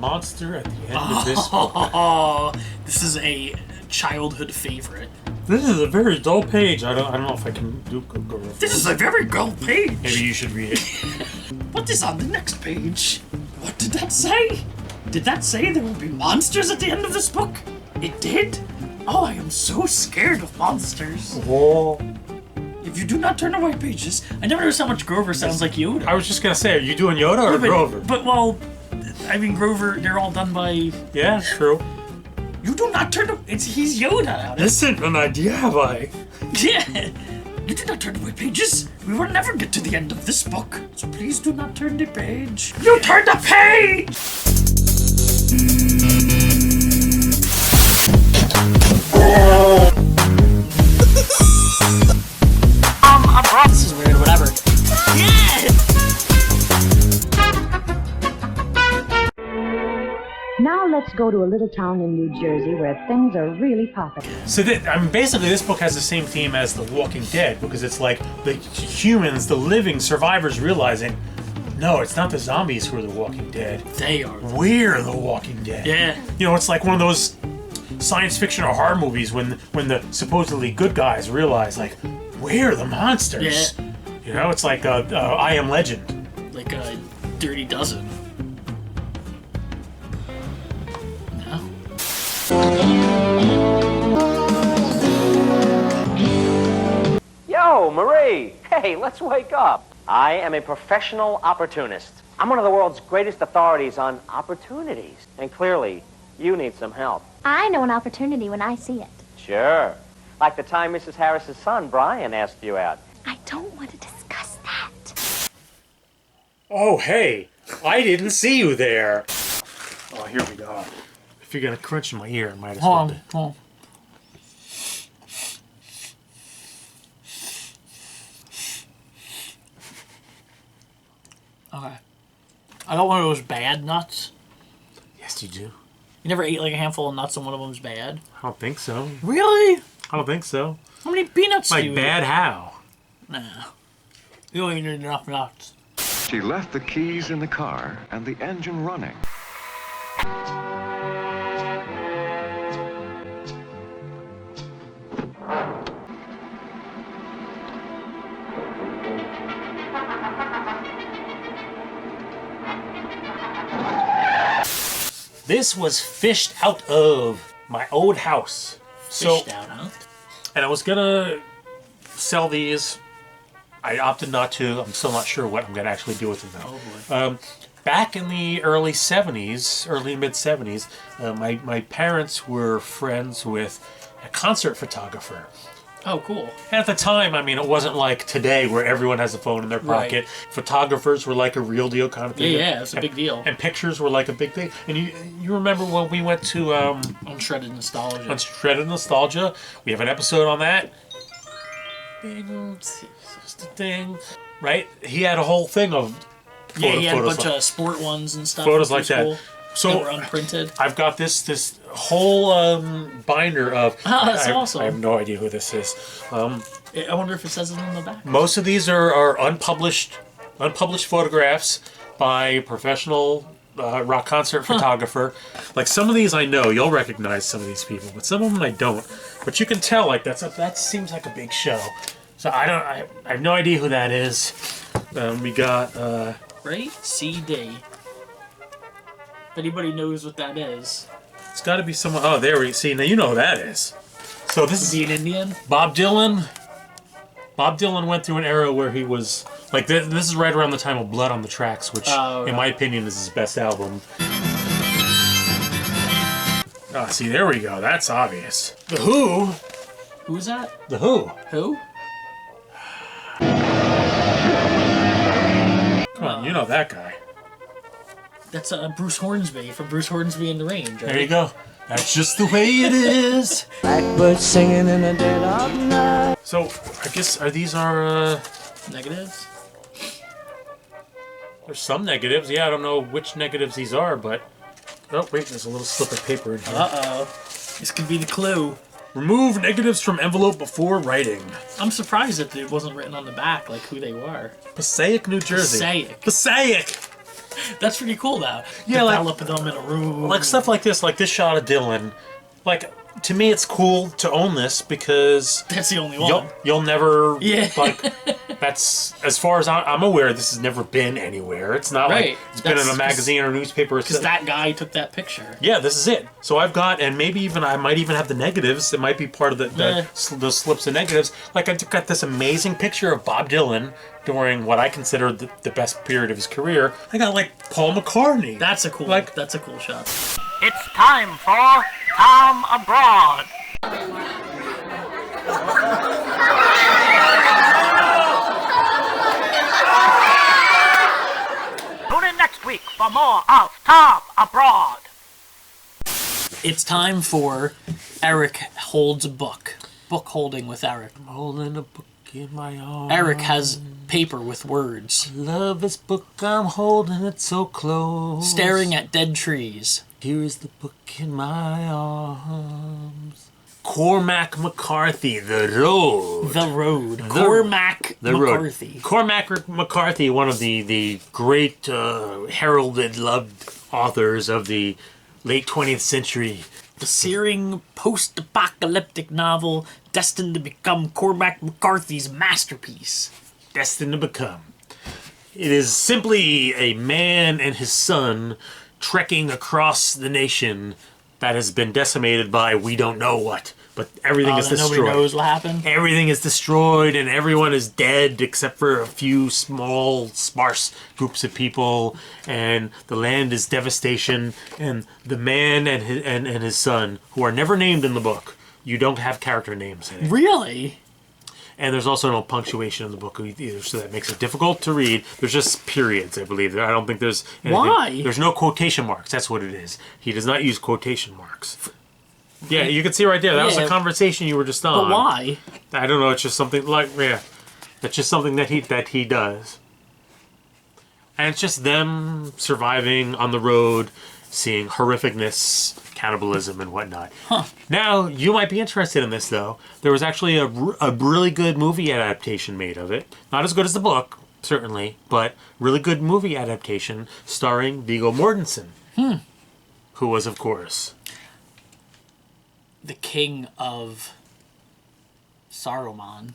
monster at the end of this book. Oh, this is a childhood favorite. This is a very dull page. I don't know if I can go over it. This is a very dull page. Maybe you should read it. What is on the next page? What did that say? Did that say there will be monsters at the end of this book? It did? Oh, I am so scared of monsters. Whoa. If you do not turn to white pages, I never noticed how much Grover sounds like Yoda. I was just gonna say, are you doing Yoda or Grover? But, well, I mean, Grover, they're all done by... Yeah, true. You do not turn to... He's Yoda. This isn't an idea, have I? Yeah. You do not turn to white pages. We will never get to the end of this book. So please do not turn the page. You turned the page! This is weird, whatever. Yeah! Now let's go to a little town in New Jersey where things are really popping. So basically this book has the same theme as The Walking Dead, because it's like the humans, the living survivors realizing, no, it's not the zombies who are the Walking Dead. They are. We're the Walking Dead. Yeah. You know, it's like one of those science fiction or horror movies when the supposedly good guys realize, like, we're the monsters. Yeah. You know, it's like I Am Legend. Like a Dirty Dozen. No? Yo, Marie! Hey, let's wake up. I am a professional opportunist. I'm one of the world's greatest authorities on opportunities. And clearly, you need some help. I know an opportunity when I see it. Sure. Like the time Mrs. Harris's son, Brian, asked you out. I don't want to discuss that. Oh, hey, I didn't see you there. Oh, here we go. If you're gonna crunch in my ear, I might as well. Hold on. Okay. I got one of those bad nuts. Yes, you do. You never ate like a handful of nuts and one of them's bad? I don't think so. Really? I don't think so. How many peanuts do you Like bad eat? how? Nah. You don't even need enough nuts. She left the keys in the car and the engine running. This was fished out of my old house. Fished out, huh? And I was gonna sell these. I opted not to. I'm still not sure what I'm gonna actually do with them though. Oh boy. Back in the early 70s, early mid 70s, my parents were friends with a concert photographer. Oh, cool. And at the time, I mean, it wasn't like today where everyone has a phone in their pocket. Right. Photographers were like a real deal kind of thing. Yeah, it's a big deal. And pictures were like a big thing. And you remember when we went to Unshredded Nostalgia. Unshredded Nostalgia? We have an episode on that. It's just a thing, right? He had a whole thing of He had a photos bunch of sport ones and stuff. photos which like was that. cool. So That were unprinted. I've got this whole binder of. Oh, that's awesome. I have no idea who this is. I wonder if it says it on the back. Most of these are unpublished photographs by professional rock concert photographer. Like some of these I know, you'll recognize some of these people, but some of them I don't. But you can tell, like that seems like a big show. So I have no idea who that is. We got Right? CD. If anybody knows what that is. it's got to be someone. Oh, there we see. Now you know who that is. So this Is is he an Indian? Bob Dylan. Bob Dylan went through an era where he was like this is right around the time of Blood on the Tracks, which in my opinion is his best album. Ah, see, there we go. That's obvious. The Who. Who's that? The Who. Who? Come on, you know that guy. That's Bruce Hornsby from Bruce Hornsby and the Range. Right? There you go. That's just the way it is. Blackbird singing in the dead of night. So, I guess these our Negatives? there's some negatives. Yeah, I don't know which negatives these are, but oh wait, there's a little slip of paper in here. Uh-oh. This could be the clue. Remove negatives from envelope before writing. I'm surprised that it wasn't written on the back, like who they were. Passaic, New Jersey. Passaic. Passaic. That's pretty cool, though. Yeah, Develop them in a room. Like stuff like this shot of Dylan. Like, to me, it's cool to own this because that's the only one. You'll never Yeah. like. That's as far as I'm aware. This has never been anywhere. It's not like it's been in a magazine or newspaper. Because that guy took that picture. Yeah, this is it. So I've got, and maybe even I might even have the negatives. It might be part of the slips and negatives. Like I've got this amazing picture of Bob Dylan during what I consider the best period of his career. I got like Paul McCartney. That's a cool shot. It's time for Tom Abroad. Tune in next week for more of Tom Abroad. It's time for Eric Holds a Book. Book holding with Eric. I'm holding a book in my arms. Eric has paper with words. Love this book, I'm holding it so close. Staring at dead trees. Here is the book in my arms. Cormac McCarthy, The Road. The Road. Cormac McCarthy. Road. Cormac McCarthy, one of the great heralded, loved authors of the late 20th century. The searing post-apocalyptic novel destined to become Cormac McCarthy's masterpiece. Destined to become. It is simply a man and his son trekking across the nation that has been decimated by we don't know what, but everything is destroyed. Nobody knows what happened? Everything is destroyed and everyone is dead except for a few small, sparse groups of people, and the land is devastation, and the man and his son, who are never named in the book, you don't have character names in it. Really? And there's also no punctuation in the book either, so that makes it difficult to read. There's just periods, I believe. I don't think there's anything. Why? There's no quotation marks. That's what it is. He does not use quotation marks. Yeah, you can see right there. That was a conversation you were just on. But why? I don't know. It's just something like that's just something that he does. And it's just them surviving on the road, seeing horrificness, cannibalism, and whatnot. Huh. Now, you might be interested in this, though. There was actually a really good movie adaptation made of it. Not as good as the book, certainly, but really good movie adaptation starring Viggo Mortensen, who was, of course, the king of Saruman.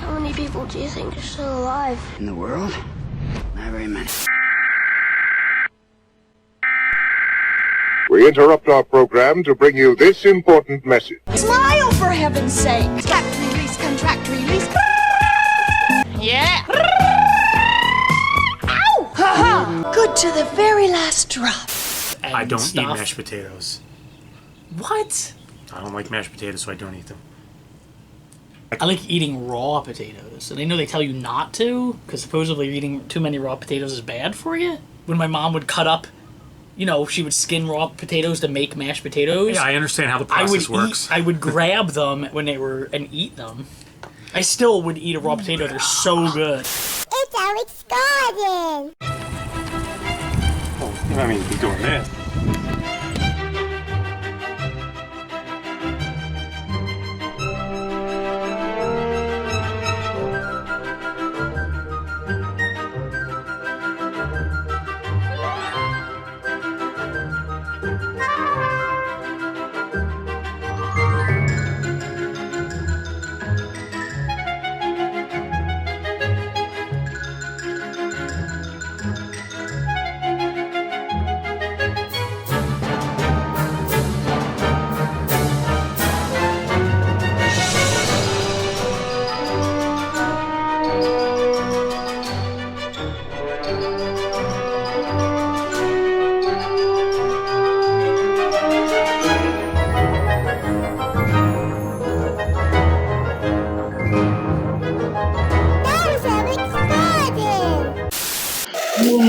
How many people do you think are still alive? In the world? Not very many. We interrupt our program to bring you this important message. Smile, for heaven's sake! Contract release, contract release. Yeah! Ow! Ha-ha! Good to the very last drop. I don't eat mashed potatoes. What? I don't like mashed potatoes, so I don't eat them. I like eating raw potatoes, and I know they tell you not to, because supposedly eating too many raw potatoes is bad for you. When my mom would cut up, she would skin raw potatoes to make mashed potatoes. Yeah, I understand how the process works. I would grab them when they were, and eat them. I still would eat a raw potato, they're so good. It's Eric's garden! Well, I mean, you're doing this.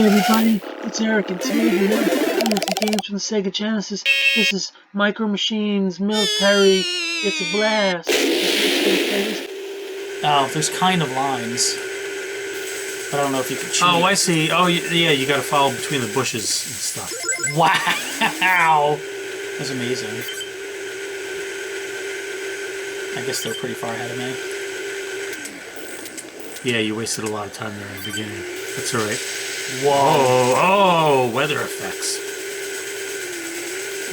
everybody, it's Eric, and today we're going to be playing some games from the Sega Genesis. This is Micro Machines, Military, it's a blast. Oh, there's kind of lines. But I don't know if you can cheat. Oh, I see. Oh, yeah, you gotta follow between the bushes and stuff. Wow! That's amazing. I guess they're pretty far ahead of me. Yeah, you wasted a lot of time there in the beginning. That's alright. Whoa. Oh, weather effects.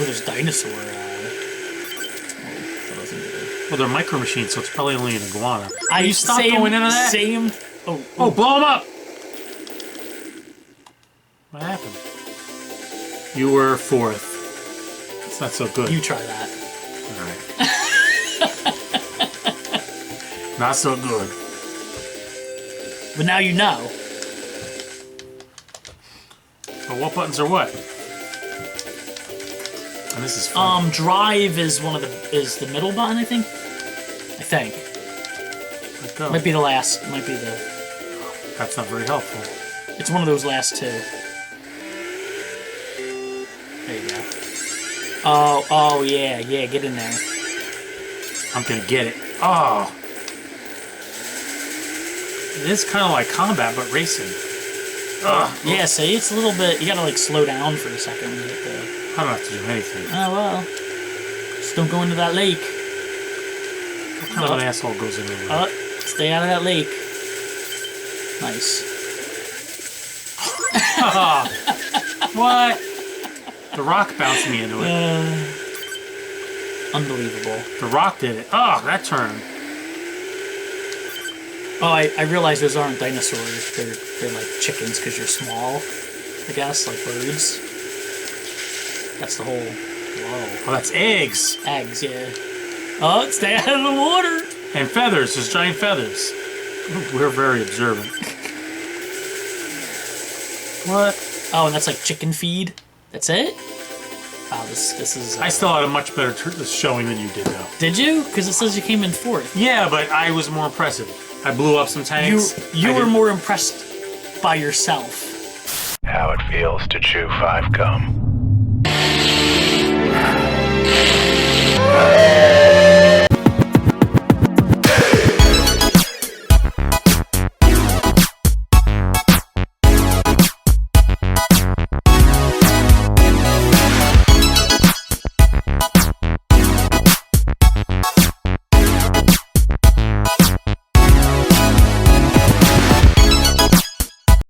Oh, there's dinosaur. That wasn't good. Well, they're micro machines, so it's probably only an iguana. I you stop going into that. Same. Oh, blow them up! What happened? You were fourth. It's not so good. You try that. Alright. Not so good. But now you know. But what buttons are what? And this is fun. Drive is is the middle button, I think. Let go. Might be the last. Might be the. That's not very helpful. It's one of those last two. There you go. Oh yeah, get in there. I'm gonna get it. Oh! It is kind of like combat, but racing. Ugh. Yeah, see, it's a little bit. You gotta like slow down for a second when you hit the. I don't have to do anything. Oh well. Just don't go into that lake. What kind of an asshole goes into the lake? Stay out of that lake. Nice. What? The Rock bounced me into it. Unbelievable. The Rock did it. Oh, that turn. Oh, I realize those aren't dinosaurs. They're like chickens because you're small. I guess, like birds. That's the whole. Whoa. Oh, that's eggs. Eggs, yeah. Oh, stay out of the water. And feathers. There's giant feathers. We're very observant. What? Oh, and that's like chicken feed. That's it. Wow, this is. I still had a much better showing than you did, though. Did you? Because it says you came in fourth. Yeah, but I was more impressive. I blew up some tanks. You were more impressed by yourself. How it feels to chew 5 gum.